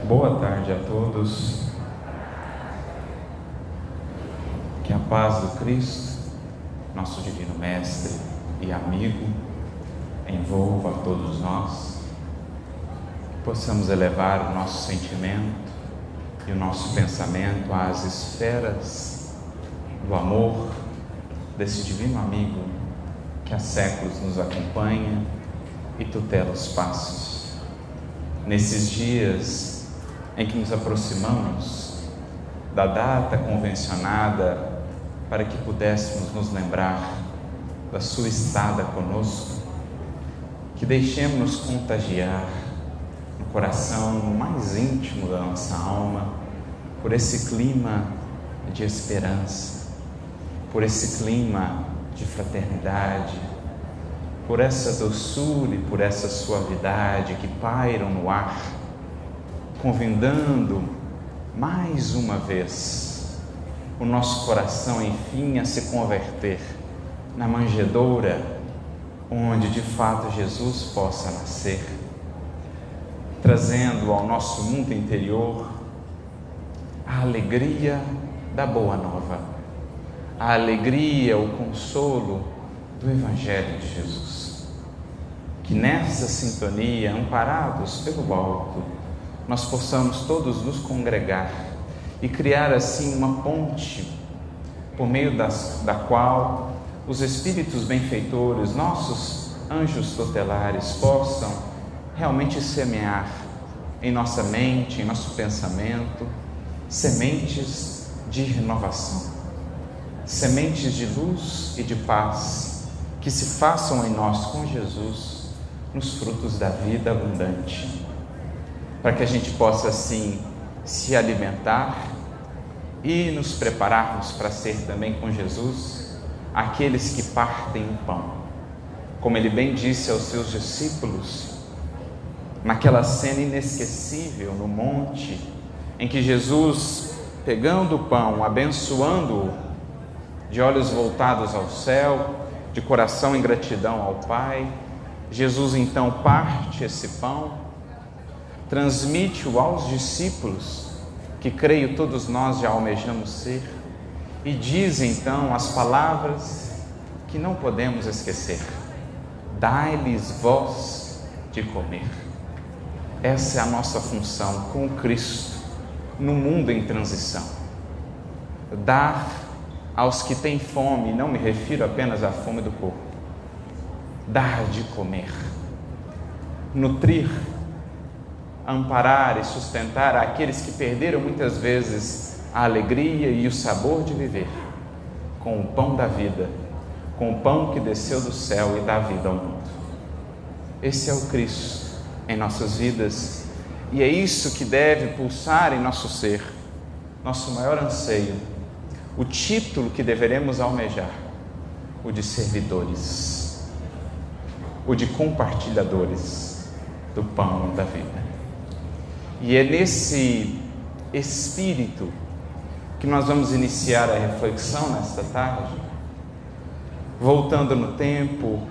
Boa tarde a todos. Que a paz do Cristo, nosso Divino Mestre e amigo, envolva a todos nós. Que possamos elevar o nosso sentimento e o nosso pensamento às esferas do amor desse Divino Amigo que há séculos nos acompanha e tutela os passos. Nesses dias em que nos aproximamos da data convencionada para que pudéssemos nos lembrar da sua estada conosco, que deixemos-nos contagiar no coração mais íntimo da nossa alma por esse clima de esperança, por esse clima de fraternidade, por essa doçura e por essa suavidade que pairam no ar, convidando mais uma vez o nosso coração, enfim, a se converter na manjedoura onde de fato Jesus possa nascer, trazendo ao nosso mundo interior a alegria da Boa Nova, a alegria, o consolo do Evangelho de Jesus. Que nessa sintonia, amparados pelo alto, nós possamos todos nos congregar e criar assim uma ponte por meio da qual os Espíritos benfeitores, nossos anjos tutelares, possam realmente semear em nossa mente, em nosso pensamento, sementes de renovação, sementes de luz e de paz que se façam em nós com Jesus nos frutos da vida abundante, para que a gente possa assim se alimentar e nos prepararmos para ser também com Jesus aqueles que partem o pão, como ele bem disse aos seus discípulos naquela cena inesquecível no monte, em que Jesus, pegando o pão, abençoando-o, de olhos voltados ao céu, de coração em gratidão ao Pai, Jesus então parte esse pão, transmite-o aos discípulos, que creio todos nós já almejamos ser, e diz então as palavras que não podemos esquecer: dai-lhes vós de comer. Essa é a nossa função com Cristo no mundo em transição. Dar aos que têm fome, não me refiro apenas à fome do corpo, dar de comer, nutrir, amparar e sustentar aqueles que perderam muitas vezes a alegria e o sabor de viver com o pão da vida, com o pão que desceu do céu e dá vida ao mundo. Esse é o Cristo em nossas vidas e é isso que deve pulsar em nosso ser, nosso maior anseio, o título que deveremos almejar, o de servidores, o de compartilhadores do pão da vida. E é nesse espírito que nós vamos iniciar a reflexão nesta tarde, voltando no tempo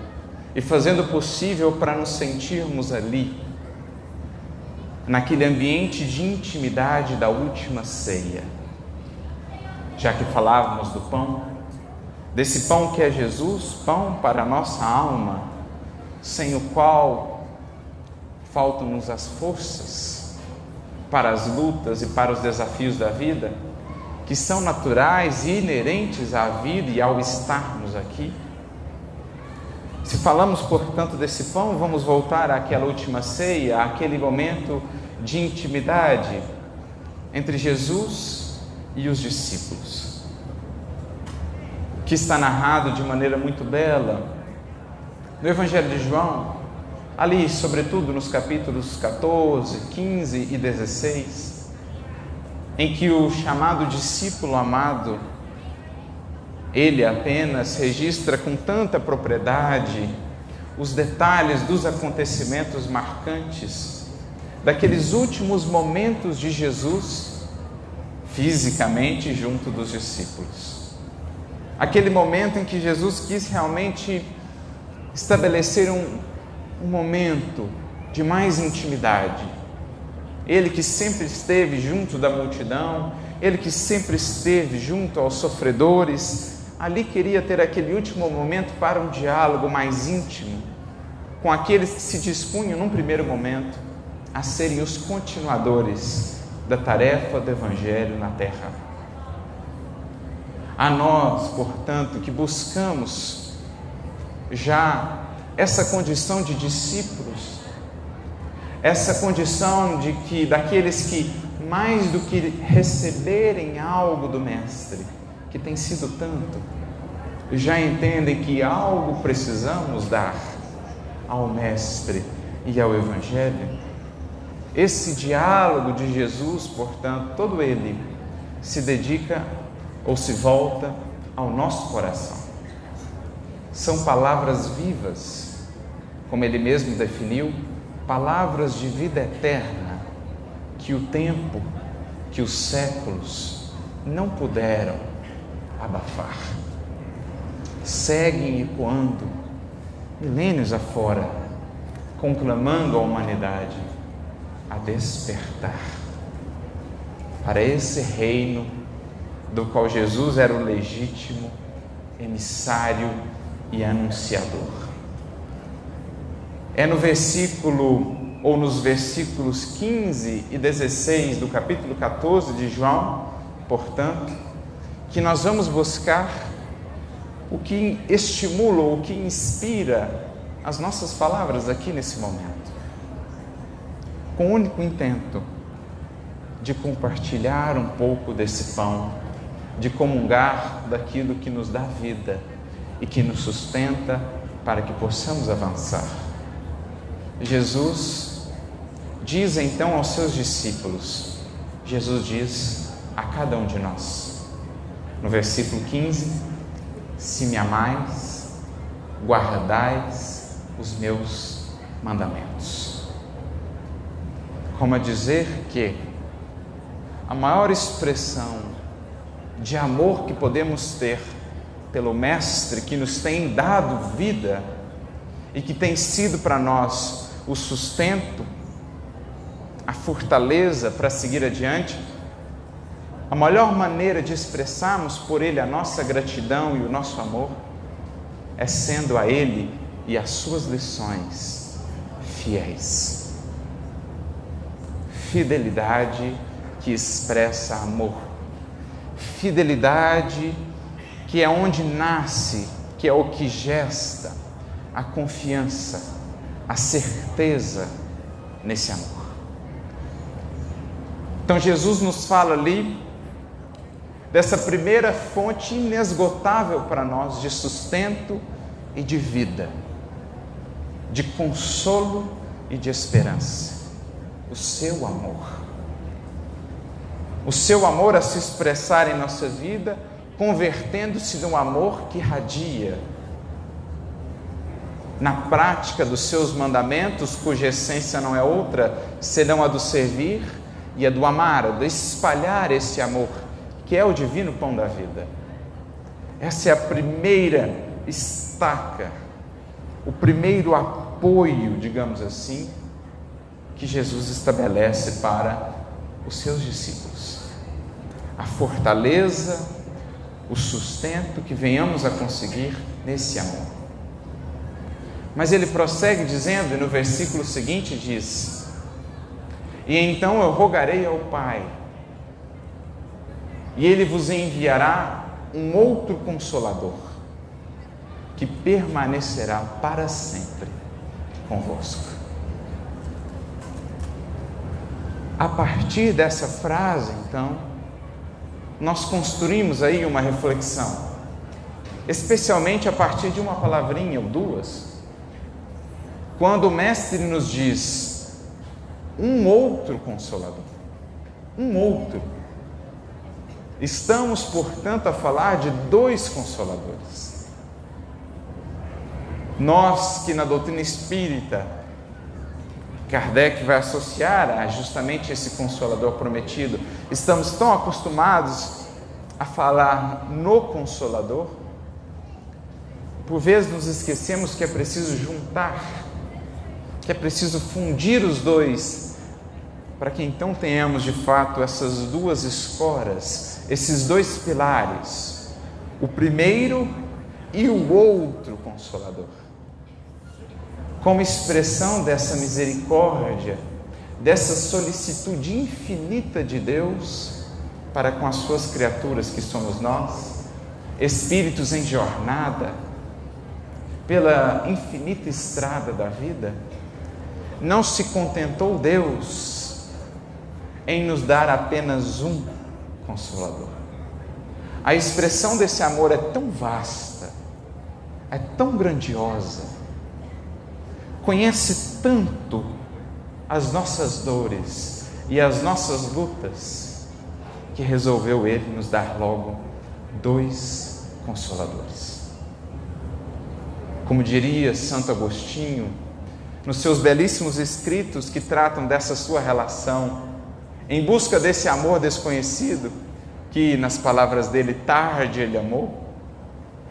e fazendo o possível para nos sentirmos ali, naquele ambiente de intimidade da última ceia. Já que falávamos do pão, desse pão que é Jesus, pão para a nossa alma, sem o qual faltam-nos as forças para as lutas e para os desafios da vida, que são naturais e inerentes à vida e ao estarmos aqui. Se falamos, portanto, desse pão, vamos voltar àquela última ceia, àquele momento de intimidade entre Jesus e os discípulos, que está narrado de maneira muito bela no Evangelho de João, ali, sobretudo nos capítulos 14, 15 e 16, em que o chamado discípulo amado, ele apenas registra com tanta propriedade os detalhes dos acontecimentos marcantes, daqueles últimos momentos de Jesus, fisicamente junto dos discípulos. Aquele momento em que Jesus quis realmente estabelecer um momento de mais intimidade Ele que sempre esteve junto da multidão, Ele que sempre esteve junto aos sofredores, ali queria ter aquele último momento para um diálogo mais íntimo com aqueles que se dispunham, num primeiro momento, a serem os continuadores da tarefa do Evangelho na terra. A nós, portanto, que buscamos já essa condição de discípulos, essa condição de que daqueles que, mais do que receberem algo do Mestre, que tem sido tanto, já entendem que algo precisamos dar ao Mestre e ao Evangelho. Esse diálogo de Jesus, portanto, todo ele se dedica ou se volta ao nosso coração. São palavras vivas, como ele mesmo definiu, palavras de vida eterna, que o tempo, que os séculos não puderam abafar. Seguem ecoando, milênios afora, conclamando a humanidade a despertar para esse reino do qual Jesus era o legítimo emissário e anunciador. É no versículo, ou nos versículos 15 e 16 do capítulo 14 de João, portanto, que nós vamos buscar o que estimula, o que inspira as nossas palavras aqui nesse momento, com o único intento de compartilhar um pouco desse pão, de comungar daquilo que nos dá vida e que nos sustenta para que possamos avançar. Jesus diz então aos seus discípulos, Jesus diz a cada um de nós, no versículo 15, se me amais, guardais os meus mandamentos. Como a dizer que a maior expressão de amor que podemos ter pelo Mestre que nos tem dado vida e que tem sido para nós o sustento, a fortaleza para seguir adiante, a melhor maneira de expressarmos por Ele a nossa gratidão e o nosso amor é sendo a Ele e às suas lições fiéis. Fidelidade que expressa amor. Fidelidade que é onde nasce, que é o que gesta a confiança, a certeza nesse amor. Então Jesus nos fala ali dessa primeira fonte inesgotável para nós de sustento e de vida, de consolo e de esperança, o seu amor. O seu amor a se expressar em nossa vida, convertendo-se num amor que irradia na prática dos seus mandamentos, cuja essência não é outra senão a do servir e a do amar, a do espalhar esse amor, que é o divino pão da vida. Essa é a primeira estaca, o primeiro apoio, digamos assim, que Jesus estabelece para os seus discípulos. A fortaleza, o sustento que venhamos a conseguir nesse amor. Mas ele prossegue dizendo, e no versículo seguinte diz: e então eu rogarei ao Pai, e Ele vos enviará um outro Consolador, que permanecerá para sempre convosco. A partir dessa frase, então, nós construímos aí uma reflexão, especialmente a partir de uma palavrinha ou duas, quando o Mestre nos diz um outro Consolador, um outro. Estamos, portanto, a falar de dois Consoladores. Nós que na doutrina espírita, Kardec vai associar a justamente esse Consolador prometido, estamos tão acostumados a falar no Consolador, por vezes nos esquecemos que é preciso juntar, que é preciso fundir os dois para que então tenhamos de fato essas duas escoras, esses dois pilares, o primeiro e o outro Consolador, como expressão dessa misericórdia, dessa solicitude infinita de Deus para com as suas criaturas que somos nós, espíritos em jornada, pela infinita estrada da vida. Não se contentou Deus em nos dar apenas um Consolador. A expressão desse amor é tão vasta, é tão grandiosa, conhece tanto as nossas dores e as nossas lutas, que resolveu Ele nos dar logo dois Consoladores. Como diria Santo Agostinho, nos seus belíssimos escritos que tratam dessa sua relação, em busca desse amor desconhecido, que nas palavras dele, tarde ele amou,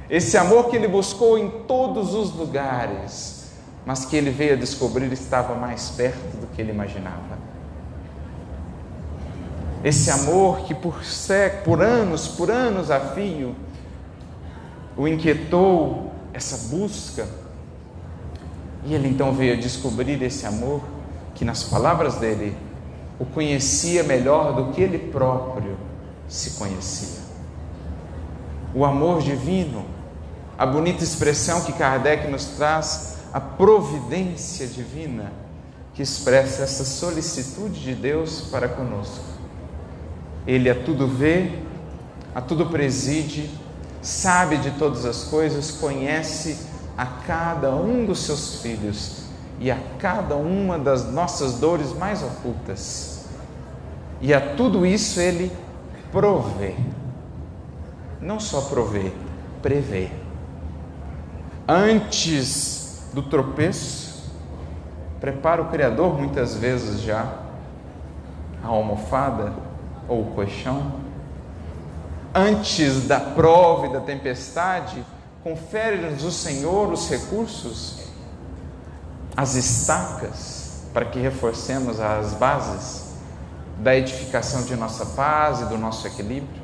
esse amor que ele buscou em todos os lugares, mas que ele veio a descobrir estava mais perto do que ele imaginava. Esse amor que por anos a fio, o inquietou, essa busca, e ele então veio a descobrir esse amor que nas palavras dele o conhecia melhor do que ele próprio se conhecia. O amor divino, a bonita expressão que Kardec nos traz, a providência divina, que expressa essa solicitude de Deus para conosco. Ele a tudo vê, a tudo preside, sabe de todas as coisas, conhece a cada um dos seus filhos e a cada uma das nossas dores mais ocultas. E a tudo isso Ele provê. Não só provê, prevê. Antes do tropeço, prepara o Criador muitas vezes já a almofada ou o colchão. Antes da prova e da tempestade, confere-nos o Senhor os recursos, as estacas, para que reforcemos as bases da edificação de nossa paz e do nosso equilíbrio.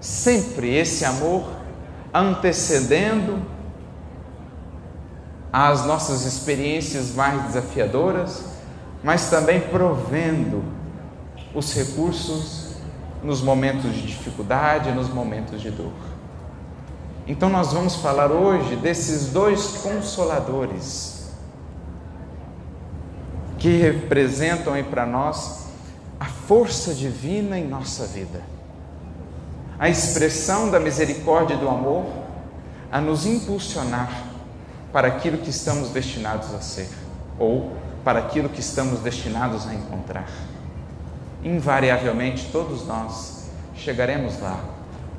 Sempre esse amor antecedendo as nossas experiências mais desafiadoras, mas também provendo os recursos nos momentos de dificuldade, nos momentos de dor. Então nós vamos falar hoje desses dois consoladores que representam aí para nós a força divina em nossa vida, a expressão da misericórdia e do amor a nos impulsionar para aquilo que estamos destinados a ser, ou para aquilo que estamos destinados a encontrar. Invariavelmente todos nós chegaremos lá,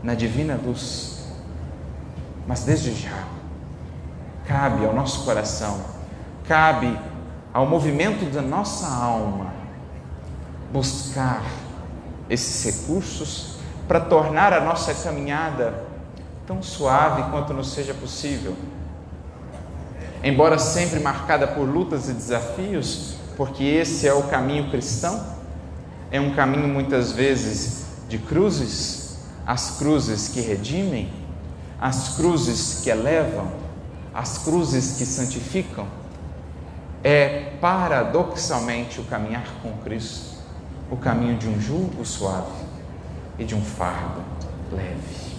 na divina luz, mas desde já cabe ao nosso coração, cabe ao movimento da nossa alma buscar esses recursos para tornar a nossa caminhada tão suave quanto nos seja possível, embora sempre marcada por lutas e desafios, porque esse é o caminho cristão. É um caminho muitas vezes de cruzes, as cruzes que redimem, as cruzes que elevam, as cruzes que santificam. É paradoxalmente o caminhar com Cristo, o caminho de um jugo suave e de um fardo leve.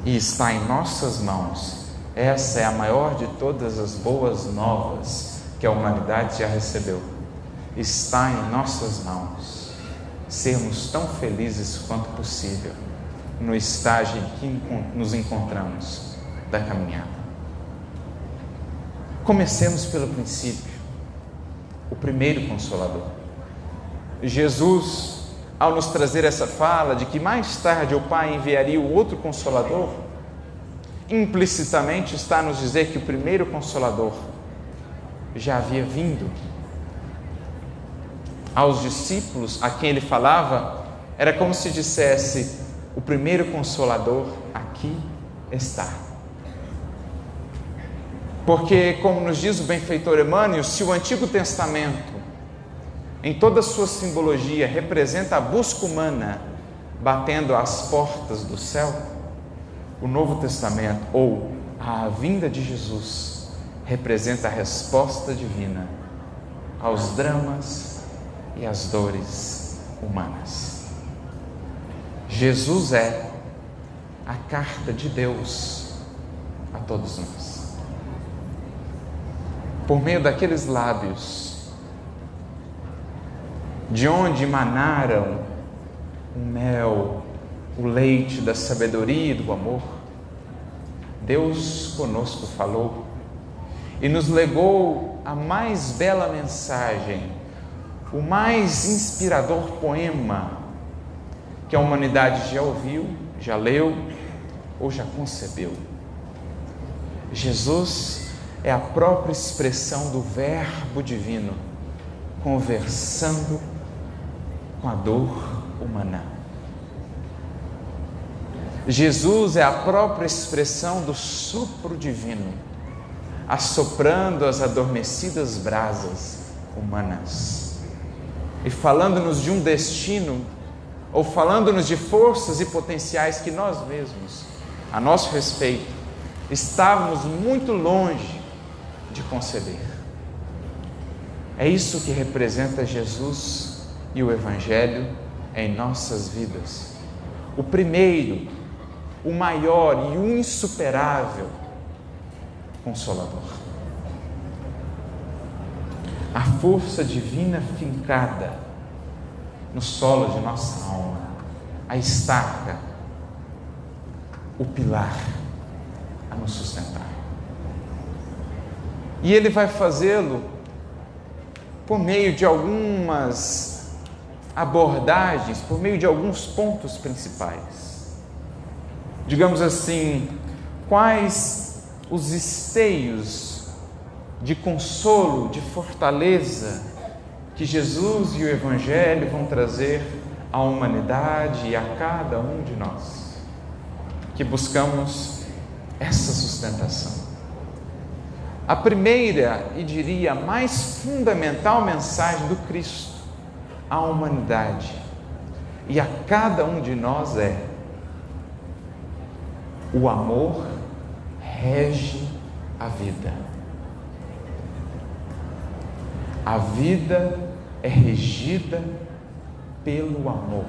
E está em nossas mãos. Essa é a maior de todas as boas novas que a humanidade já recebeu. Está em nossas mãos sermos tão felizes quanto possível no estágio em que nos encontramos da caminhada. Comecemos pelo princípio, o primeiro Consolador. Jesus, ao nos trazer essa fala de que mais tarde o Pai enviaria o outro Consolador, implicitamente está a nos dizer que o primeiro Consolador já havia vindo. Aos discípulos a quem ele falava, era como se dissesse: o primeiro Consolador aqui está. Porque, como nos diz o benfeitor Emmanuel, se o Antigo Testamento em toda a sua simbologia, representa a busca humana batendo às portas do céu, o Novo Testamento, ou a vinda de Jesus, representa a resposta divina aos dramas e às dores humanas. Jesus é a carta de Deus a todos nós. Por meio daqueles lábios, de onde emanaram o mel, o leite da sabedoria e do amor, Deus conosco falou e nos legou a mais bela mensagem, o mais inspirador poema que a humanidade já ouviu, já leu ou já concebeu. Jesus é a própria expressão do Verbo divino, conversando com a dor humana. Jesus é a própria expressão do sopro divino, assoprando as adormecidas brasas humanas e falando-nos de um destino, ou falando-nos de forças e potenciais que nós mesmos, a nosso respeito, estávamos muito longe de conceber. É isso que representa Jesus e o Evangelho em nossas vidas. O primeiro, o maior e o insuperável Consolador. A força divina fincada no solo de nossa alma, a estaca, o pilar a nos sustentar. E Ele vai fazê-lo por meio de algumas abordagens, por meio de alguns pontos principais. Digamos assim, quais os esteios de consolo, de fortaleza que Jesus e o Evangelho vão trazer à humanidade e a cada um de nós, que buscamos essa sustentação. A primeira, e diria a mais fundamental mensagem do Cristo à humanidade e a cada um de nós é: o amor rege a vida. A vida é regida pelo amor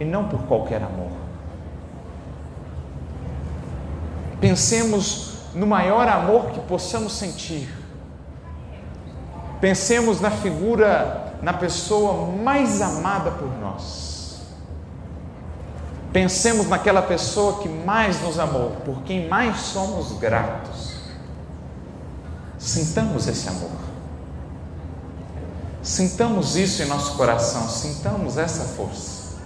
e não por qualquer amor. Pensemos no maior amor que possamos sentir. Pensemos na figura, na pessoa mais amada por nós. Pensemos naquela pessoa que mais nos amou, por quem mais somos gratos. Sintamos esse amor. Sintamos isso em nosso coração, sintamos essa força.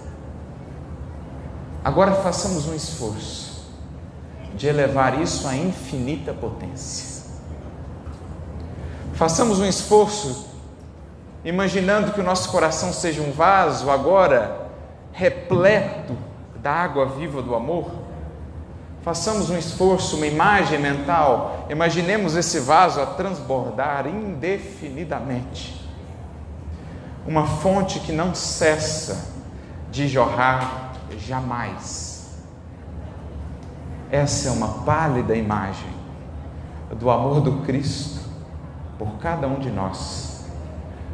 Agora façamos um esforço de elevar isso à infinita potência. Façamos um esforço imaginando que o nosso coração seja um vaso agora repleto da água viva do amor. Façamos um esforço, uma imagem mental, imaginemos esse vaso a transbordar indefinidamente. Uma fonte que não cessa de jorrar jamais. Essa é uma pálida imagem do amor do Cristo por cada um de nós,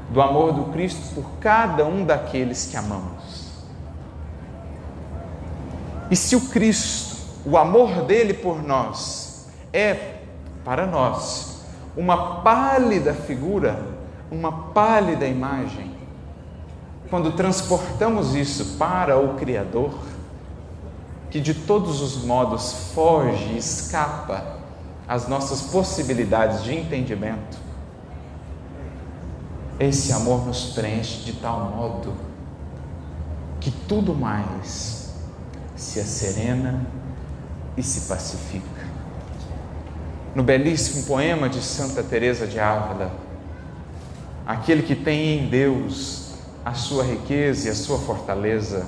do amor do Cristo por cada um daqueles que amamos. E se o Cristo, o amor dele por nós, é para nós uma pálida figura, uma pálida imagem, quando transportamos isso para o Criador, que de todos os modos foge e escapa às nossas possibilidades de entendimento, esse amor nos preenche de tal modo que tudo mais se asserena e se pacifica. No belíssimo poema de Santa Teresa de Ávila, aquele que tem em Deus a sua riqueza e a sua fortaleza,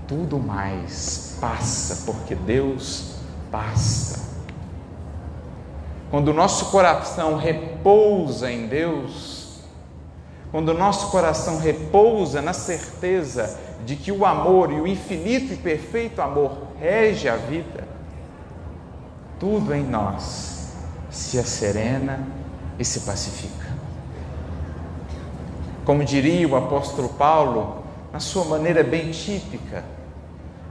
tudo mais passa, porque Deus basta. Quando o nosso coração repousa em Deus, quando o nosso coração repousa na certeza de que o amor e o infinito e perfeito amor rege a vida, tudo em nós se asserena e se pacifica. Como diria o apóstolo Paulo, na sua maneira bem típica,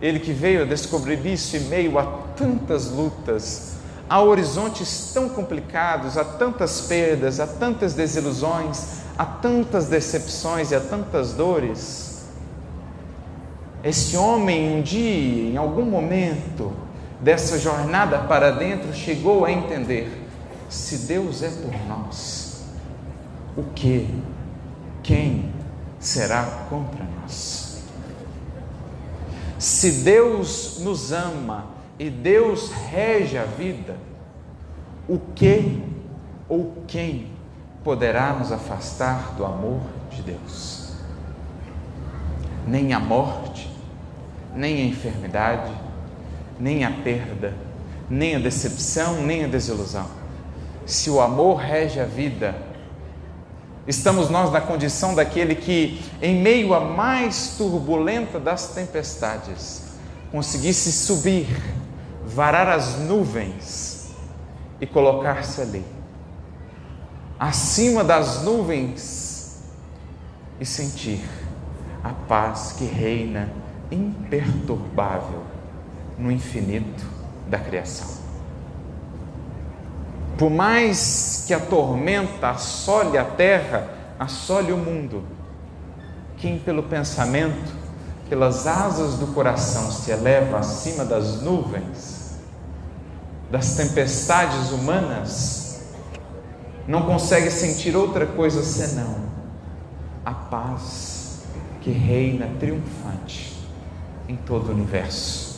ele que veio a descobrir isso em meio a tantas lutas, a horizontes tão complicados, a tantas perdas, a tantas desilusões, a tantas decepções e a tantas dores. Esse homem um dia, em algum momento dessa jornada para dentro, chegou a entender: se Deus é por nós, quem será contra nós? Se Deus nos ama e Deus rege a vida, o que ou quem poderá nos afastar do amor de Deus? Nem a morte, nem a enfermidade, nem a perda, nem a decepção, nem a desilusão. Se o amor rege a vida, estamos nós na condição daquele que, em meio à mais turbulenta das tempestades, conseguisse subir, varar as nuvens e colocar-se ali, acima das nuvens, e sentir a paz que reina imperturbável no infinito da criação. Por mais que a tormenta assole a terra, assole o mundo, quem pelo pensamento, pelas asas do coração se eleva acima das nuvens, das tempestades humanas, não consegue sentir outra coisa senão a paz que reina triunfante em todo o universo.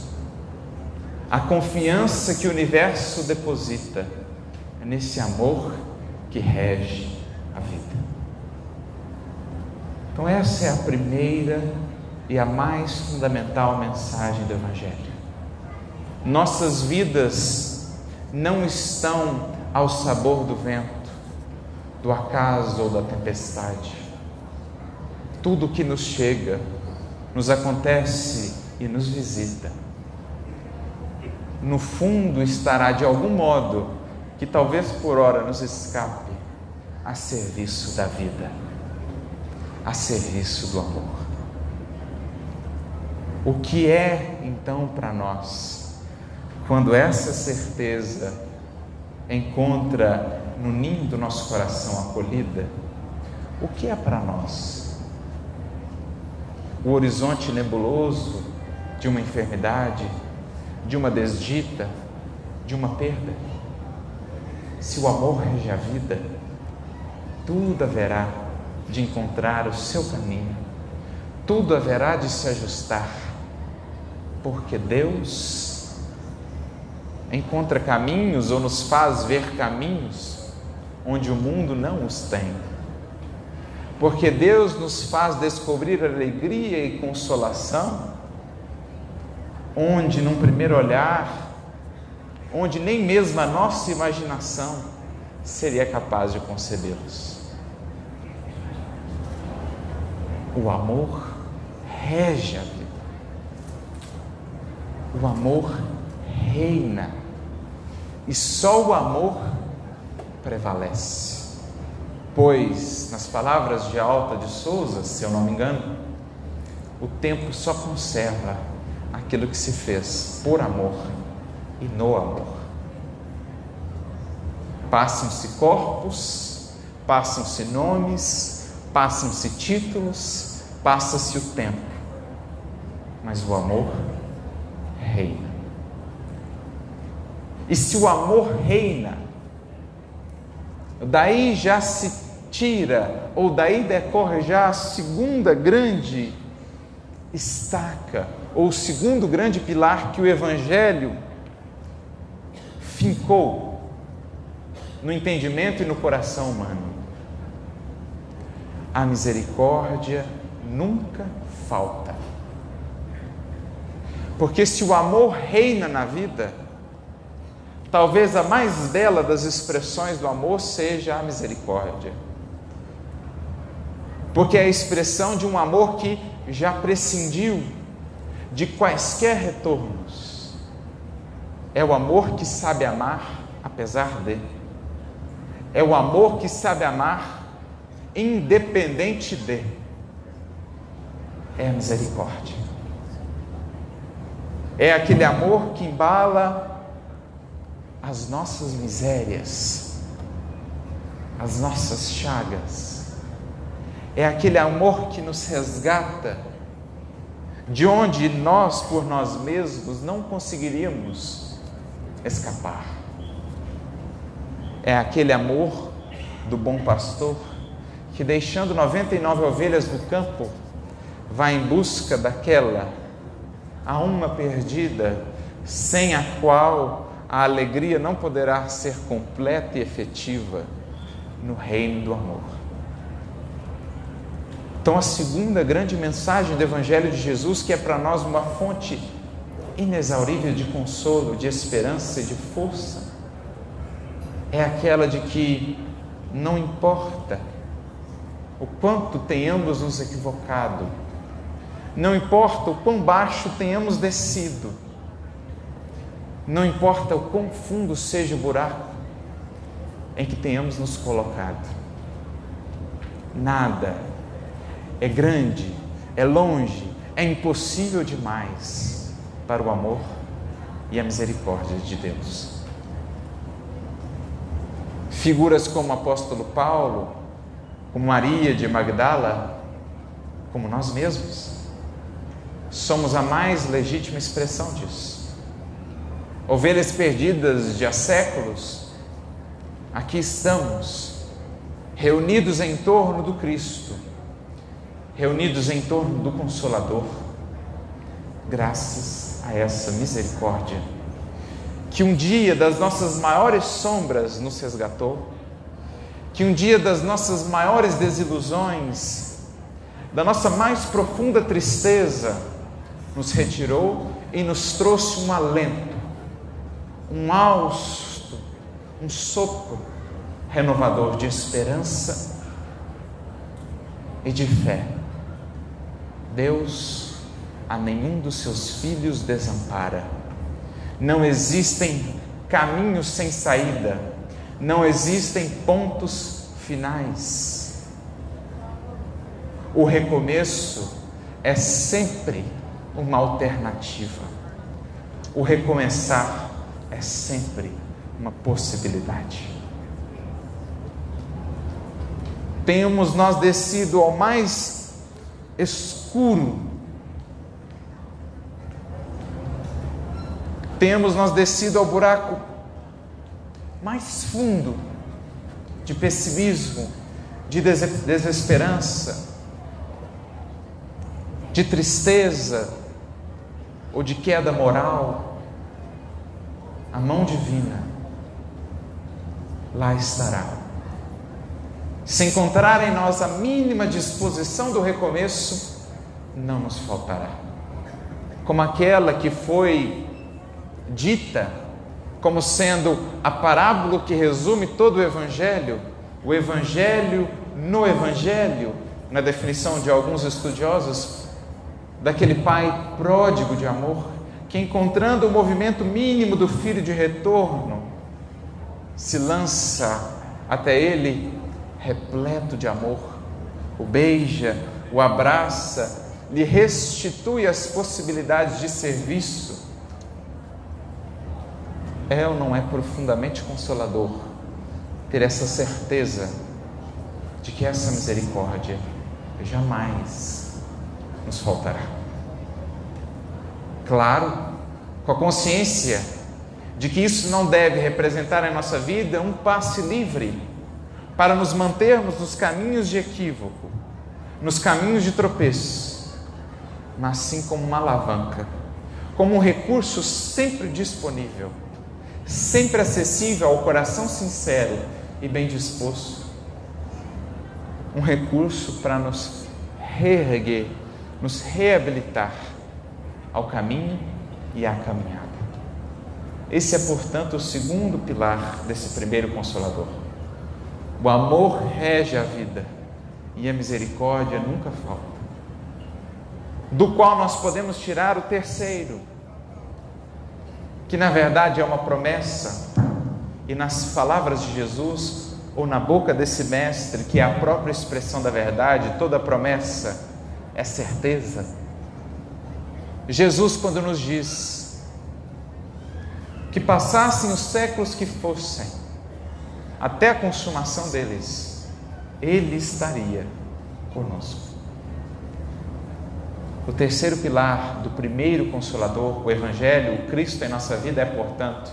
A confiança que o universo deposita é nesse amor que rege a vida. Então essa é a primeira e a mais fundamental mensagem do Evangelho. Nossas vidas não estão ao sabor do vento, do acaso ou da tempestade. Tudo que nos chega, nos acontece e nos visita, no fundo estará de algum modo, que talvez por hora nos escape, a serviço da vida, a serviço do amor. O que é então para nós, quando essa certeza encontra no ninho do nosso coração acolhida? O que é para nós? O horizonte nebuloso de uma enfermidade, de uma desdita, de uma perda? Se o amor rege a vida, tudo haverá de encontrar o seu caminho, tudo haverá de se ajustar, porque Deus encontra caminhos ou nos faz ver caminhos onde o mundo não os tem, porque Deus nos faz descobrir alegria e consolação onde num primeiro olhar, onde nem mesmo a nossa imaginação seria capaz de concebê-los. O amor rege a vida. O amor reina. E só o amor prevalece. Pois, nas palavras de Alta de Souza, se eu não me engano, o tempo só conserva aquilo que se fez por amor e no amor. Passam-se corpos, passam-se nomes, passam-se títulos, passa-se o tempo, mas o amor reina. E se o amor reina, daí já se tira, ou daí decorre já a segunda grande estaca, ou o segundo grande pilar que o Evangelho fincou no entendimento e no coração humano. A misericórdia nunca falta. Porque se o amor reina na vida, talvez a mais bela das expressões do amor seja a misericórdia. porque é a expressão de um amor que já prescindiu de quaisquer retornos. É o amor que sabe amar apesar de. É o amor que sabe amar independente de. É a misericórdia. É aquele amor que embala as nossas misérias, as nossas chagas. É aquele amor que nos resgata de onde nós, por nós mesmos, não conseguiríamos escapar. É aquele amor do bom pastor que, deixando 99 ovelhas no campo, vai em busca daquela, a uma perdida, sem a qual a alegria não poderá ser completa e efetiva no reino do amor. Então, a segunda grande mensagem do Evangelho de Jesus, que é para nós uma fonte inexaurível de consolo, de esperança e de força, é aquela de que não importa o quanto tenhamos nos equivocado, não importa o quão baixo tenhamos descido, não importa o quão fundo seja o buraco em que tenhamos nos colocado, nada é grande, é longe, é impossível demais para o amor e a misericórdia de Deus. Figuras como o apóstolo Paulo, como Maria de Magdala, como nós mesmos, somos a mais legítima expressão disso. Ovelhas perdidas de há séculos, aqui estamos, reunidos em torno do Cristo, reunidos em torno do Consolador, graças a essa misericórdia, que um dia das nossas maiores sombras nos resgatou, que um dia das nossas maiores desilusões, da nossa mais profunda tristeza, nos retirou e nos trouxe um alento, um hausto, um sopro renovador de esperança e de fé. Deus a nenhum dos seus filhos desampara. Não existem caminhos sem saída, não existem pontos finais. O recomeço é sempre uma alternativa. O recomeçar é sempre uma possibilidade. Tenhamos nós descido ao mais escuro, tenhamos nós descido ao buraco mais fundo de pessimismo, de desesperança, de tristeza ou de queda moral, a mão divina lá estará. Se encontrar em nós a mínima disposição do recomeço, não nos faltará. Como aquela que foi dita como sendo a parábola que resume todo o Evangelho no Evangelho, na definição de alguns estudiosos, daquele pai pródigo de amor, que, encontrando o movimento mínimo do filho de retorno, se lança até ele repleto de amor, o beija, o abraça, lhe restitui as possibilidades de serviço. É ou não é profundamente consolador ter essa certeza de que essa misericórdia jamais nos faltará? Claro, com a consciência de que isso não deve representar em nossa vida um passe livre para nos mantermos nos caminhos de equívoco, nos caminhos de tropeço, mas sim como uma alavanca, como um recurso sempre disponível, sempre acessível ao coração sincero e bem disposto, um recurso para nos reerguer, nos reabilitar ao caminho e à caminhada. Esse é, portanto, o segundo pilar desse primeiro Consolador. O amor rege a vida e a misericórdia nunca falta. Do qual nós podemos tirar o terceiro, que na verdade é uma promessa, e nas palavras de Jesus, ou na boca desse mestre, que é a própria expressão da verdade, toda promessa é certeza. Jesus, quando nos diz que passassem os séculos que fossem, até a consumação deles, Ele estaria conosco. O terceiro pilar do primeiro Consolador, o Evangelho, o Cristo em nossa vida é, portanto,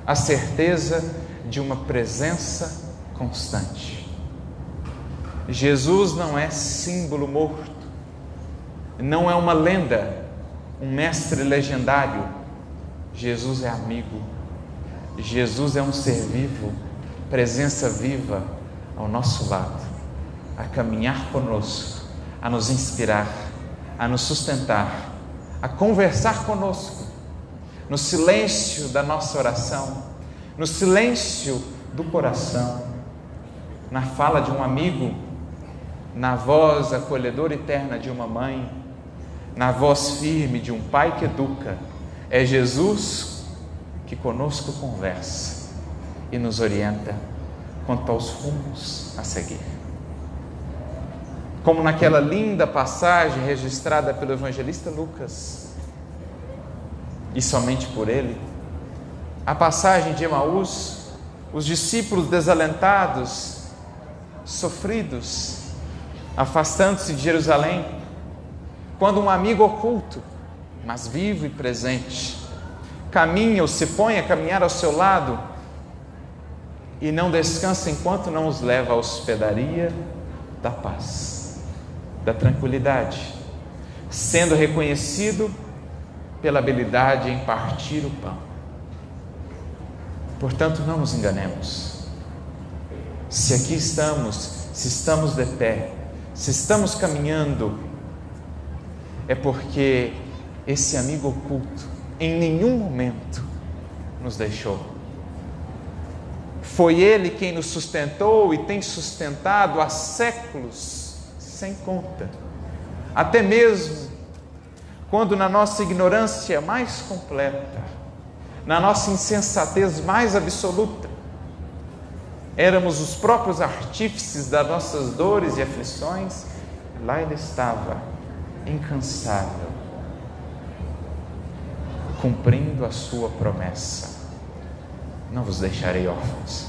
a certeza de uma presença constante. Jesus não é símbolo morto, não é uma lenda, um mestre legendário. Jesus é amigo, Jesus é um ser vivo, presença viva ao nosso lado, a caminhar conosco, a nos inspirar, a nos sustentar, a conversar conosco, no silêncio da nossa oração, no silêncio do coração, na fala de um amigo, na voz acolhedora e terna de uma mãe, na voz firme de um pai que educa. É Jesus que conosco conversa e nos orienta quanto aos rumos a seguir. Como naquela linda passagem registrada pelo evangelista Lucas, e somente por ele, a passagem de Emaús, os discípulos desalentados, sofridos, afastando-se de Jerusalém, quando um amigo oculto, mas vivo e presente, caminha ou se põe a caminhar ao seu lado e não descansa enquanto não os leva à hospedaria da paz, da tranquilidade, sendo reconhecido pela habilidade em partir o pão. Portanto, não nos enganemos. Se aqui estamos, se estamos de pé, se estamos caminhando, é porque esse amigo oculto em nenhum momento nos deixou. Foi Ele quem nos sustentou e tem sustentado há séculos sem conta, até mesmo quando na nossa ignorância mais completa, na nossa insensatez mais absoluta, éramos os próprios artífices das nossas dores e aflições, lá Ele estava, incansável, cumprindo a sua promessa: não vos deixarei órfãos.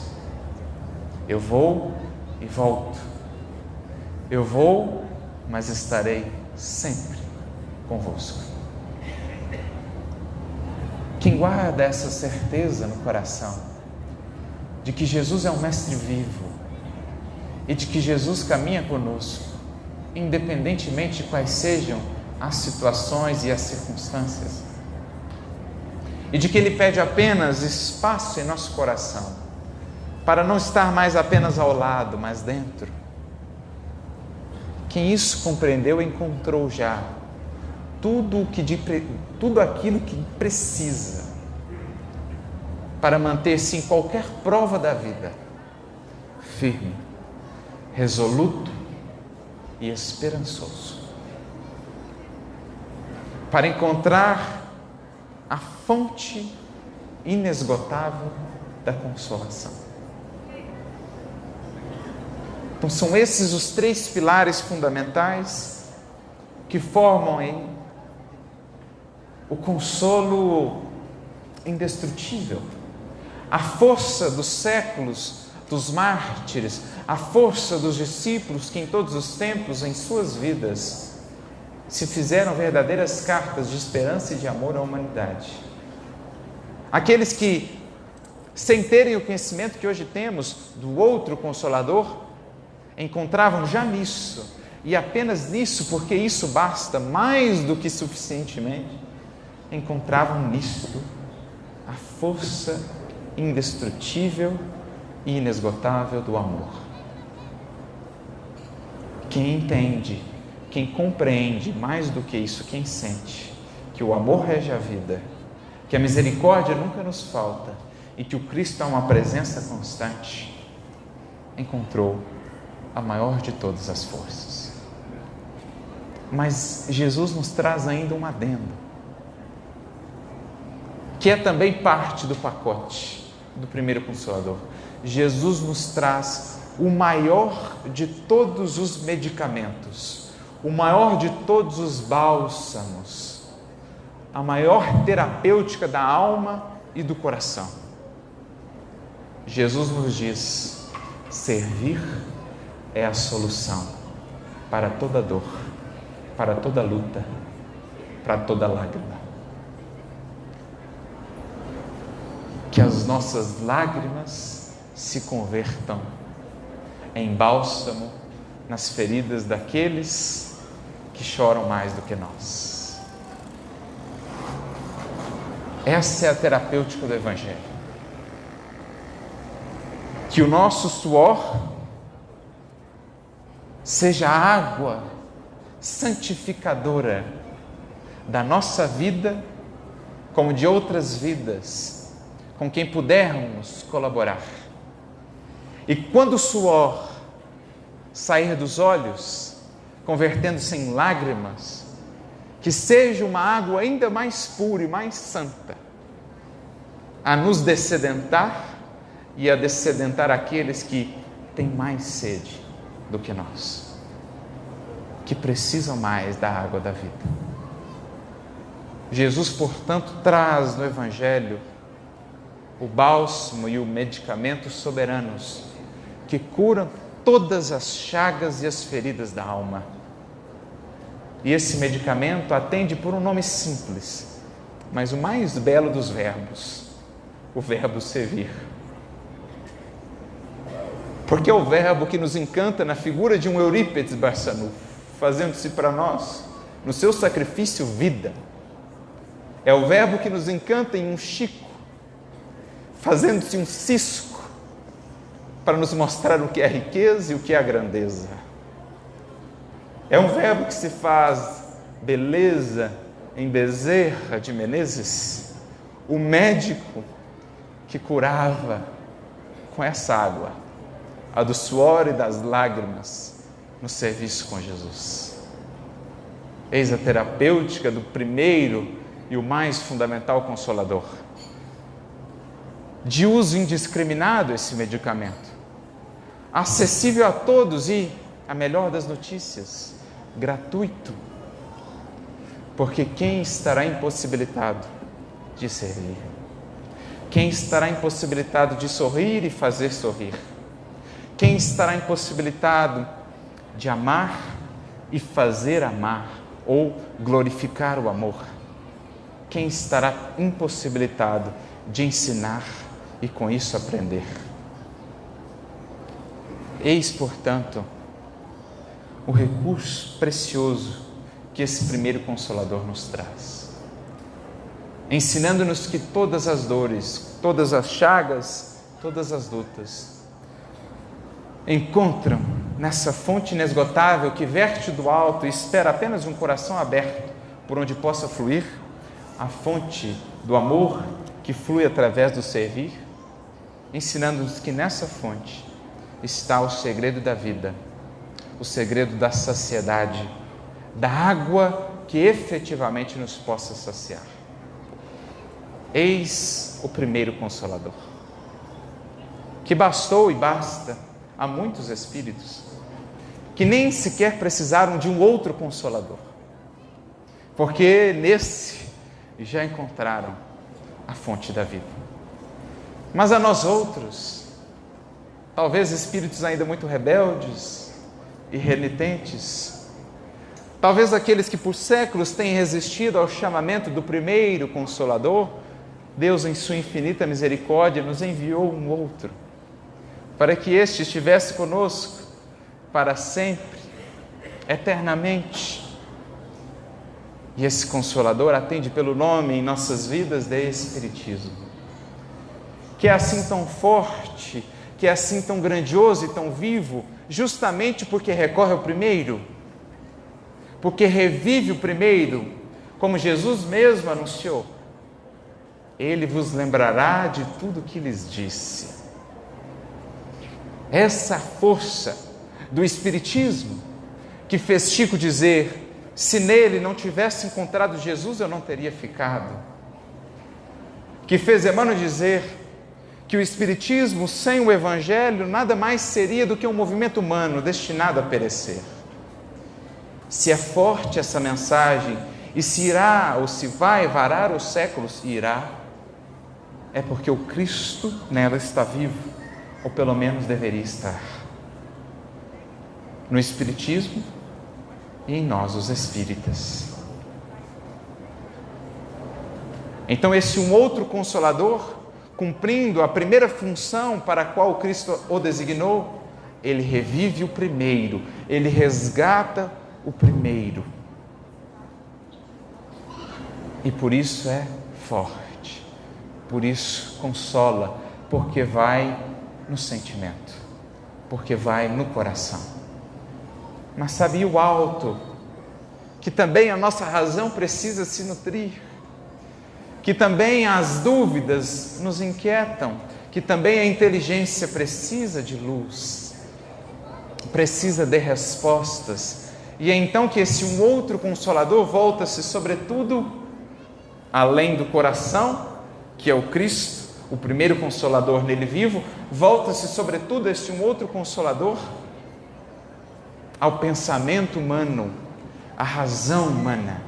Eu vou e volto. Eu vou, mas estarei sempre convosco. Quem guarda essa certeza no coração, de que Jesus é um mestre vivo, e de que Jesus caminha conosco, independentemente de quais sejam as situações e as circunstâncias, e de que Ele pede apenas espaço em nosso coração, para não estar mais apenas ao lado, mas dentro. Quem isso compreendeu, encontrou já tudo aquilo que precisa para manter-se em qualquer prova da vida, firme, resoluto e esperançoso, para encontrar a fonte inesgotável da consolação. Então são esses os três pilares fundamentais que formam o consolo indestrutível, a força dos séculos, dos mártires, a força dos discípulos que em todos os tempos, em suas vidas, se fizeram verdadeiras cartas de esperança e de amor à humanidade. Aqueles que, sem terem o conhecimento que hoje temos do outro Consolador, encontravam já nisso, e apenas nisso, porque isso basta mais do que suficientemente, encontravam nisto a força indestrutível e inesgotável do amor. Quem entende, quem compreende mais do que isso, quem sente que o amor rege a vida, que a misericórdia nunca nos falta e que o Cristo é uma presença constante, encontrou a maior de todas as forças. Mas Jesus nos traz ainda um adendo, que é também parte do pacote do primeiro Consolador. Jesus nos traz o maior de todos os medicamentos, o maior de todos os bálsamos, a maior terapêutica da alma e do coração. Jesus nos diz: servir é a solução para toda dor, para toda luta, para toda lágrima. Que as nossas lágrimas se convertam em bálsamo nas feridas daqueles que choram mais do que nós. Essa é a terapêutica do Evangelho. Que o nosso suor seja a água santificadora da nossa vida, como de outras vidas, com quem pudermos colaborar. E quando o suor sair dos olhos, convertendo-se em lágrimas, que seja uma água ainda mais pura e mais santa, a nos dessedentar e a dessedentar aqueles que têm mais sede do que nós, que precisam mais da água da vida. Jesus, portanto, traz no Evangelho o bálsamo e o medicamento soberanos que curam todas as chagas e as feridas da alma. E esse medicamento atende por um nome simples, mas o mais belo dos verbos, o verbo servir. Porque é o verbo que nos encanta na figura de um Eurípides Barçanufo, fazendo-se para nós, no seu sacrifício, vida. É o verbo que nos encanta em um Chico, fazendo-se um cisco, para nos mostrar o que é a riqueza e o que é a grandeza. É um verbo que se faz beleza em Bezerra de Menezes, o médico que curava com essa água, a do suor e das lágrimas, no serviço com Jesus. Eis a terapêutica do primeiro e o mais fundamental Consolador. De uso indiscriminado esse medicamento, acessível a todos e, a melhor das notícias, gratuito. Porque quem estará impossibilitado de servir? Quem estará impossibilitado de sorrir e fazer sorrir? Quem estará impossibilitado de amar e fazer amar, ou glorificar o amor? Quem estará impossibilitado de ensinar e com isso aprender? Eis, portanto, o recurso precioso que esse primeiro Consolador nos traz, ensinando-nos que todas as dores, todas as chagas, todas as lutas encontram nessa fonte inesgotável que verte do alto e espera apenas um coração aberto por onde possa fluir a fonte do amor que flui através do servir, ensinando-nos que nessa fonte está o segredo da vida, o segredo da saciedade, da água que efetivamente nos possa saciar. Eis o primeiro Consolador, que bastou e basta a muitos espíritos que nem sequer precisaram de um outro Consolador, porque nesse já encontraram a fonte da vida. Mas a nós outros, talvez espíritos ainda muito rebeldes e renitentes, talvez aqueles que por séculos têm resistido ao chamamento do primeiro Consolador, Deus, em sua infinita misericórdia, nos enviou um outro, para que este estivesse conosco para sempre, eternamente. E esse Consolador atende pelo nome em nossas vidas de Espiritismo, que é assim tão forte, que é assim tão grandioso e tão vivo, justamente porque recorre ao primeiro, porque revive o primeiro, como Jesus mesmo anunciou: Ele vos lembrará de tudo o que lhes disse. Essa força do Espiritismo, que fez Chico dizer: se nele não tivesse encontrado Jesus, eu não teria ficado. Que fez Emmanuel dizer que o Espiritismo sem o Evangelho nada mais seria do que um movimento humano destinado a perecer. Se é forte essa mensagem, e se irá ou se vai varar os séculos, irá, é porque o Cristo nela está vivo, ou pelo menos deveria estar. No Espiritismo e em nós, os espíritas. Então, esse um outro Consolador, cumprindo a primeira função para a qual Cristo o designou, ele revive o primeiro, ele resgata o primeiro. E por isso é forte, por isso consola, porque vai no sentimento, porque vai no coração. Mas sabia o alto, que também a nossa razão precisa se nutrir, que também as dúvidas nos inquietam, que também a inteligência precisa de luz, precisa de respostas. E é então que esse um outro Consolador volta-se sobretudo, além do coração, que é o Cristo, o primeiro Consolador nele vivo, volta-se sobretudo esse um outro Consolador ao pensamento humano, à razão humana,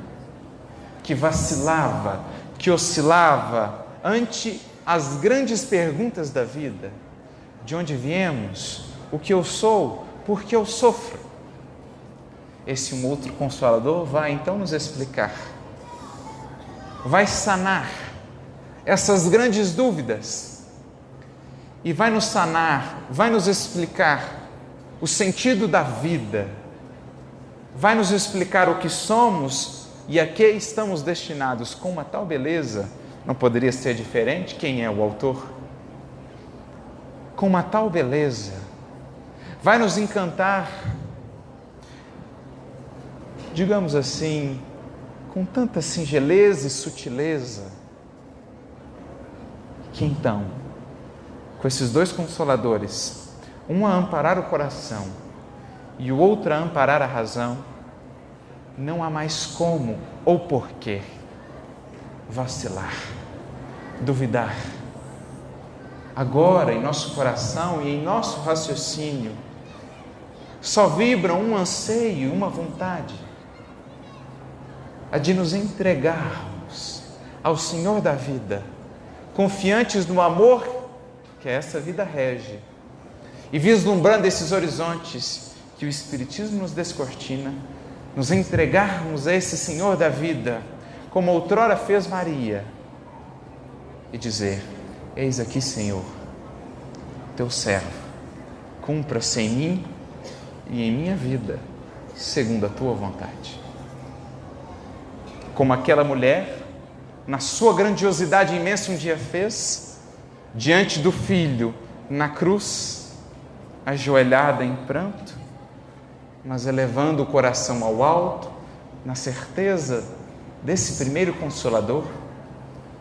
que vacilava, que oscilava ante as grandes perguntas da vida: de onde viemos, o que eu sou, por que eu sofro. Esse um outro Consolador vai então nos explicar, vai sanar essas grandes dúvidas e vai nos sanar, vai nos explicar o sentido da vida, vai nos explicar o que somos e a que estamos destinados, com uma tal beleza. Não poderia ser diferente. Quem é o autor? Com uma tal beleza, vai nos encantar, digamos assim, com tanta singeleza e sutileza, que então, com esses dois Consoladores, um a amparar o coração e o outro a amparar a razão, não há mais como ou porquê vacilar, duvidar. Agora, em nosso coração e em nosso raciocínio, só vibram um anseio, uma vontade, a de nos entregarmos ao Senhor da vida, confiantes no amor que essa vida rege, e vislumbrando esses horizontes que o Espiritismo nos descortina, nos entregarmos a esse Senhor da vida, como outrora fez Maria, e dizer: eis aqui, Senhor, teu servo, cumpra-se em mim e em minha vida, segundo a tua vontade. Como aquela mulher, na sua grandiosidade imensa, um dia fez, diante do Filho, na cruz, ajoelhada em pranto, mas elevando o coração ao alto, na certeza desse primeiro Consolador,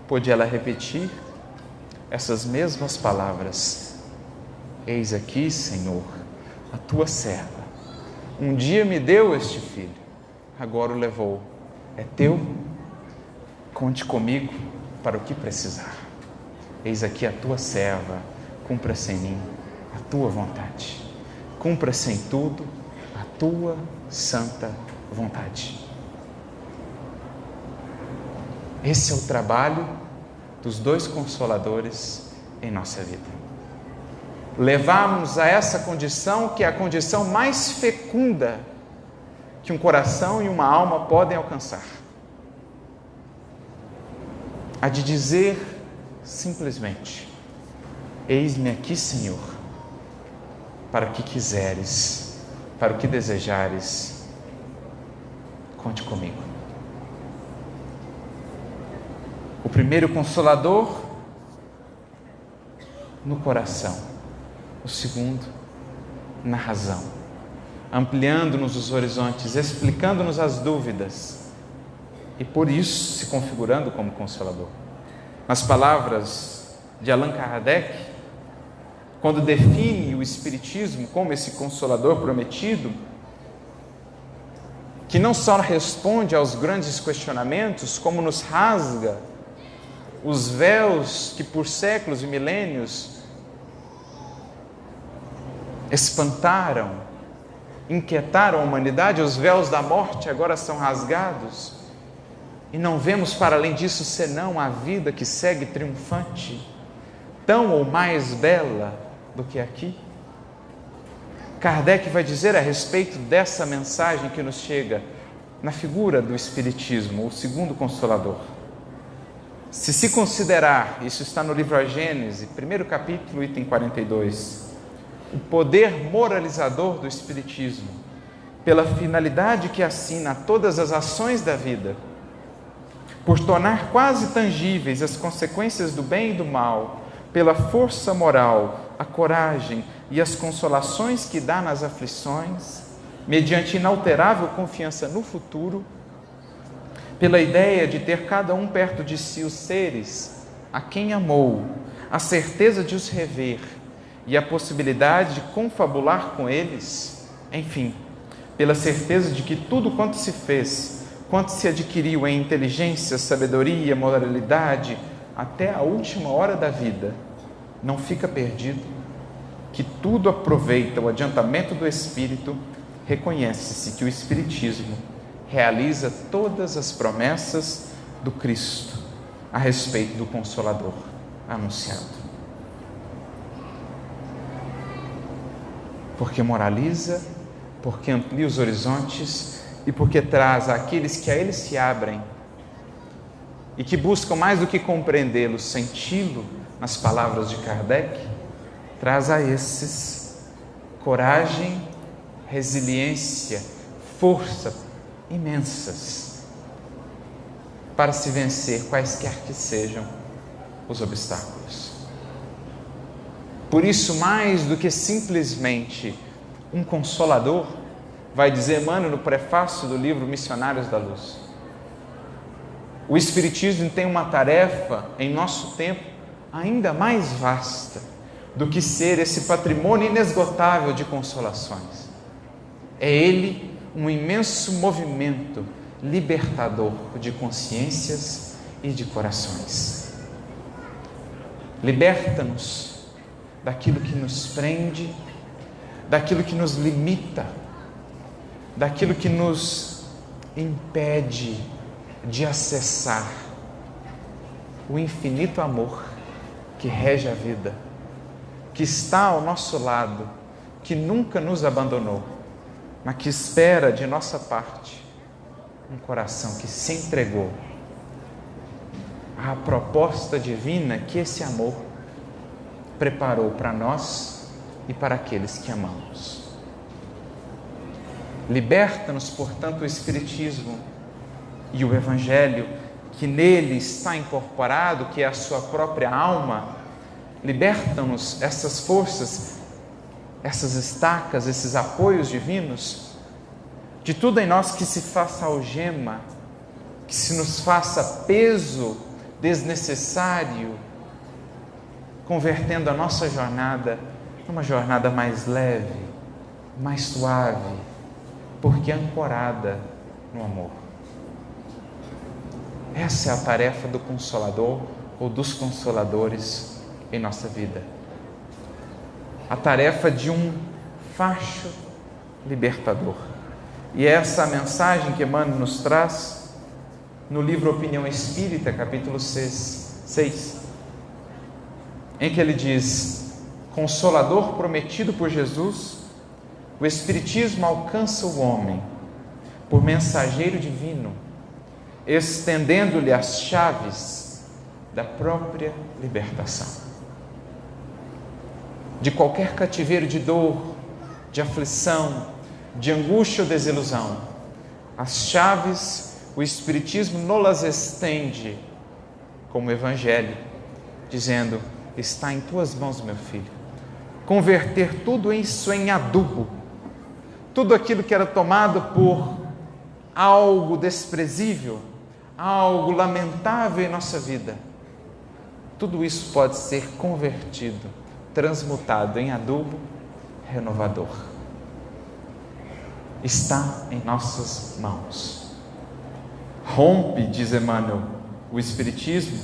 pôde ela repetir essas mesmas palavras: eis aqui, Senhor, a tua serva. Um dia me deu este filho, agora o levou. É teu, conte comigo para o que precisar. Eis aqui a tua serva, cumpra-se em mim a tua vontade. Cumpra-se em tudo a tua santa vontade. Esse é o trabalho dos dois Consoladores em nossa vida. Levarmos a essa condição, que é a condição mais fecunda que um coração e uma alma podem alcançar. A de dizer simplesmente: eis-me aqui, Senhor, para o que quiseres, para o que desejares, conte comigo. O primeiro Consolador no coração, o segundo na razão, ampliando-nos os horizontes, explicando-nos as dúvidas e por isso se configurando como Consolador. Nas palavras de Allan Kardec, quando define o Espiritismo como esse Consolador prometido, que não só responde aos grandes questionamentos, como nos rasga os véus que por séculos e milênios espantaram, inquietaram a humanidade. Os véus da morte agora são rasgados e não vemos para além disso senão a vida que segue triunfante, tão ou mais bela do que aqui. Kardec vai dizer a respeito dessa mensagem que nos chega na figura do Espiritismo, o segundo Consolador. Se considerar, isso está no livro A Gênese, 1º capítulo, item 42, o poder moralizador do Espiritismo, pela finalidade que assina a todas as ações da vida, por tornar quase tangíveis as consequências do bem e do mal, pela força moral, a coragem e as consolações que dá nas aflições, mediante inalterável confiança no futuro, pela ideia de ter cada um perto de si os seres a quem amou, a certeza de os rever e a possibilidade de confabular com eles, enfim, pela certeza de que tudo quanto se fez, quanto se adquiriu em inteligência, sabedoria, moralidade, até a última hora da vida, não fica perdido, que tudo aproveita o adiantamento do Espírito, reconhece-se que o Espiritismo realiza todas as promessas do Cristo a respeito do Consolador anunciado. Porque moraliza, porque amplia os horizontes e porque traz àqueles que a Ele se abrem e que buscam mais do que compreendê-lo, senti-lo nas palavras de Kardec, traz a esses coragem, resiliência, força imensas para se vencer quaisquer que sejam os obstáculos. Por isso, mais do que simplesmente um consolador, vai dizer Emmanuel no prefácio do livro Missionários da Luz, o Espiritismo tem uma tarefa em nosso tempo ainda mais vasta do que ser esse patrimônio inesgotável de consolações. É ele um imenso movimento libertador de consciências e de corações. Liberta-nos daquilo que nos prende, daquilo que nos limita, daquilo que nos impede de acessar o infinito amor que rege a vida, que está ao nosso lado, que nunca nos abandonou, mas que espera de nossa parte um coração que se entregou à proposta divina que esse amor preparou para nós e para aqueles que amamos. Liberta-nos, portanto, o Espiritismo e o Evangelho, que nele está incorporado, que é a sua própria alma. Libertam-nos essas forças, essas estacas, esses apoios divinos, de tudo em nós que se faça algema, que se nos faça peso desnecessário, convertendo a nossa jornada numa jornada mais leve, mais suave, porque ancorada no amor. Essa é a tarefa do Consolador ou dos Consoladores em nossa vida. A tarefa de um facho libertador. E é essa a mensagem que Emmanuel nos traz no livro Opinião Espírita, capítulo 6, em que ele diz: Consolador prometido por Jesus, o Espiritismo alcança o homem por mensageiro divino, estendendo-lhe as chaves da própria libertação. De qualquer cativeiro de dor, de aflição, de angústia ou desilusão, as chaves o Espiritismo nos estende como Evangelho, dizendo: está em tuas mãos, meu filho, converter tudo isso em adubo, tudo aquilo que era tomado por algo desprezível, algo lamentável em nossa vida, tudo isso pode ser convertido transmutado em adubo renovador. Está em nossas mãos. Rompe, diz Emmanuel, o Espiritismo,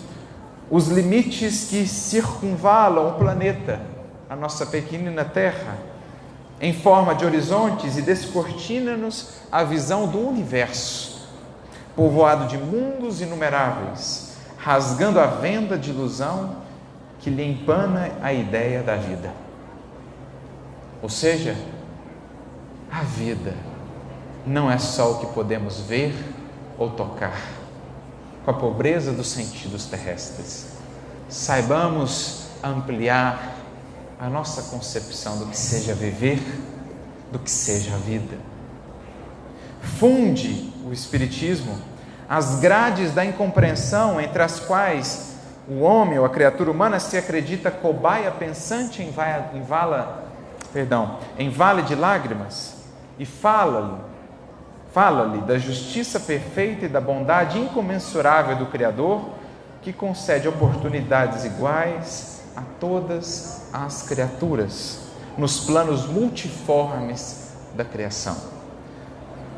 os limites que circunvalam o planeta, a nossa pequenina Terra, em forma de horizontes, e descortina-nos a visão do universo, povoado de mundos inumeráveis, rasgando a venda de ilusão que lhe empana a ideia da vida. Ou seja, a vida não é só o que podemos ver ou tocar, com a pobreza dos sentidos terrestres. Saibamos ampliar a nossa concepção do que seja viver, do que seja a vida. Funde o Espiritismo as grades da incompreensão entre as quais o homem ou a criatura humana se acredita cobaia pensante em vale de lágrimas, e fala-lhe da justiça perfeita e da bondade incomensurável do Criador, que concede oportunidades iguais a todas as criaturas, nos planos multiformes da criação,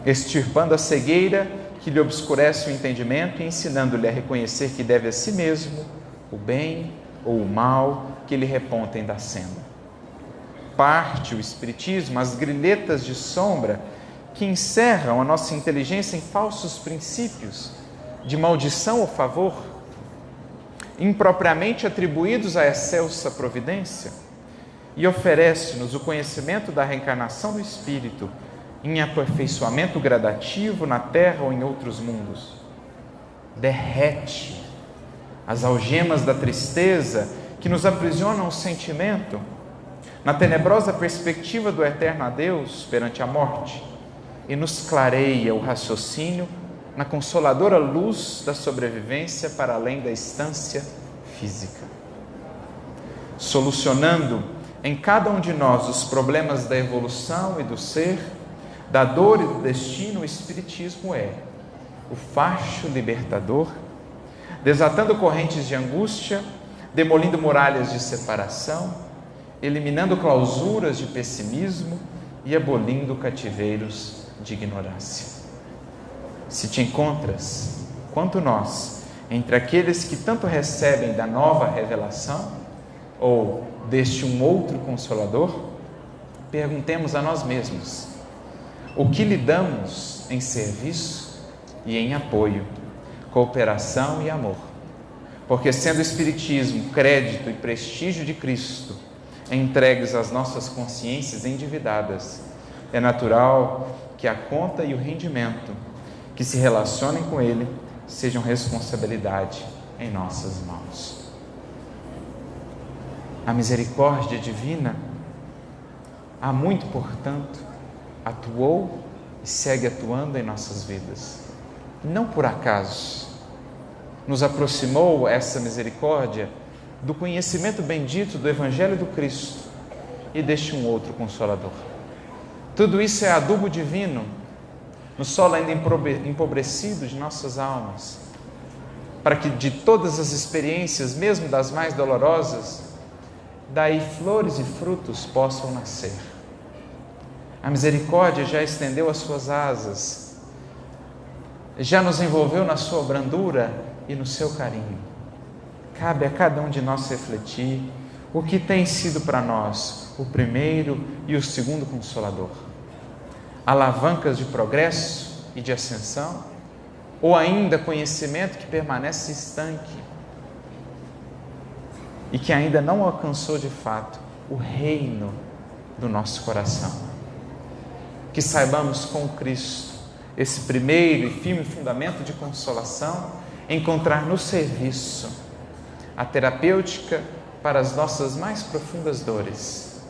extirpando a cegueira que lhe obscurece o entendimento e ensinando-lhe a reconhecer que deve a si mesmo o bem ou o mal que lhe repontem da senda. Parte o Espiritismo as grilhetas de sombra que encerram a nossa inteligência em falsos princípios de maldição ou favor, impropriamente atribuídos à excelsa providência, e oferece-nos o conhecimento da reencarnação do Espírito em aperfeiçoamento gradativo na Terra ou em outros mundos. Derrete as algemas da tristeza que nos aprisionam o sentimento na tenebrosa perspectiva do eterno adeus perante a morte, e nos clareia o raciocínio na consoladora luz da sobrevivência para além da estância física, solucionando em cada um de nós os problemas da evolução e do ser, da dor e do destino. O Espiritismo é o facho libertador, desatando correntes de angústia, demolindo muralhas de separação, eliminando clausuras de pessimismo e abolindo cativeiros de ignorância. Se te encontras, quanto nós, entre aqueles que tanto recebem da nova revelação ou deste um outro Consolador, perguntemos a nós mesmos: o que lhe damos em serviço e em apoio, cooperação e amor? Porque, sendo o Espiritismo crédito e prestígio de Cristo entregues às nossas consciências endividadas, é natural que a conta e o rendimento que se relacionem com ele sejam responsabilidade em nossas mãos. A misericórdia divina há muito, portanto, atuou e segue atuando em nossas vidas. Não por acaso nos aproximou essa misericórdia do conhecimento bendito do Evangelho do Cristo e deste um outro Consolador. Tudo isso é adubo divino no solo ainda empobrecido de nossas almas, para que de todas as experiências, mesmo das mais dolorosas, daí flores e frutos possam nascer. A misericórdia já estendeu as suas asas, já nos envolveu na sua brandura e no seu carinho. Cabe a cada um de nós refletir o que tem sido para nós o primeiro e o segundo Consolador. Alavancas de progresso e de ascensão, ou ainda conhecimento que permanece estanque e que ainda não alcançou de fato o reino do nosso coração. Que saibamos com Cristo, esse primeiro e firme fundamento de consolação, encontrar no serviço a terapêutica para as nossas mais profundas dores,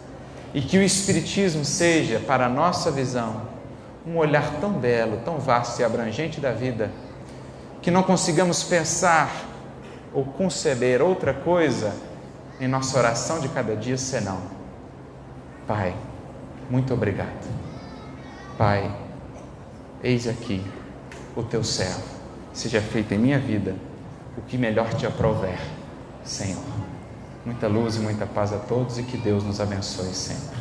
e que o Espiritismo seja, para a nossa visão, um olhar tão belo, tão vasto e abrangente da vida, que não consigamos pensar ou conceber outra coisa em nossa oração de cada dia senão: Pai, muito obrigado. Pai, eis aqui o teu servo, seja feito em minha vida o que melhor te aprouver, Senhor. Muita luz e muita paz a todos e que Deus nos abençoe sempre.